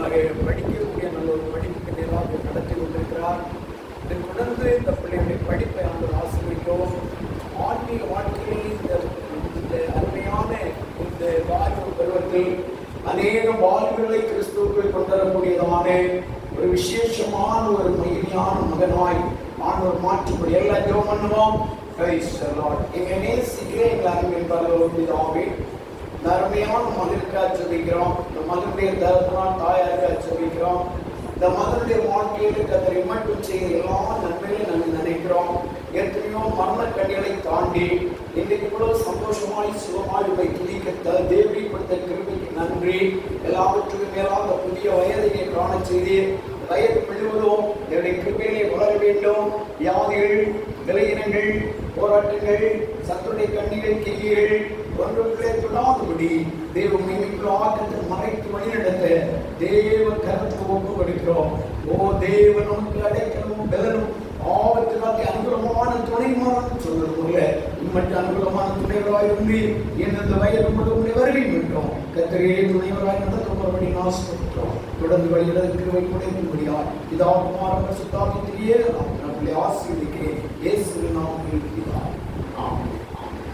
படிக்கக்கூடிய நல்ல ஒரு படிப்புக்கு நேராக நடத்தி கொண்டிருக்கிறார். இதை தொடர்ந்து இந்த பிள்ளைகளுடைய படிப்பை அவர் ஆசிரியரும் ஆன்மீக வாழ்க்கையில் இந்த அருமையான இந்த வாய்ப்பு பருவத்தில் அநேக வாழ்வுகளை கிறிஸ்துவுக்குள் கொண்டுவரக்கூடியதான ஒரு விசேஷமான ஒரு மகிமையான மகனாய் ஆண்டவர் மாற்றும்படி எல்லாம் ஜெபம் பண்ணுவோம். எங்க நேசிக்கிற எங்கள் அருமையின் பரலோகப்பிதாவே, இந்த அருமையான மகனுக்காக ஜெபிக்கிறோம். இந்த மகனுடைய தகப்பனார் தாயாருக்காக ஜெபிக்கிறோம். இந்த மகனுடைய வாழ்க்கையில் கத்தரை மட்டும் செய்ய எல்லா நன்மைகளையும் நாங்கள் நினைக்கிறோம். எத்தனையோ மரண கண்ணிகளை தாண்டி இன்றைக்கு இவ்வளவு சந்தோஷமாய் சுகமாய் உங்களை துதிக்க தேவைப்படுத்த கிருபைக்கு நன்றி. எல்லாவற்றுக்கும் மேலாக புதிய வயதை காண செய்து வயது முழுவதும் என்னுடைய கிருபையிலே வளர வேண்டும். வியாதிகள், விலையினங்கள், போராட்டங்கள், சத்துடைய கண்ணிகள், கிரிகள் ஒன்றுகளே தொடாதபடி தேவ மீட்பு ஆக்கத்தை மறைத்து வழிநடத்த தேவ கருத்து ஒப்பு கொடுக்கிறோம். ஓ தேவ நமக்கு அடைக்கலமும் பலனும் ஆபத்து காட்டி அனுகூலமான துணைமாறன் சொல்லுறதுல இம்மட்டு அனுகூலமான துணைவராய் இருந்து எந்தெந்த வயது முழுவதும் வருகை விட்டோம். கத்திரியே துணைவராய் நடக்கப்படும்படி ஆசைப்பட்டோம். தொடர்ந்து வழியிடத்திற்கு வைக்கும்படியார் இதாகுமார சுத்தாமித்திரியே நான் நம்மளை ஆசீர்வதிக்கிறேன். இயேசு நாமத்தில் ஆமென்.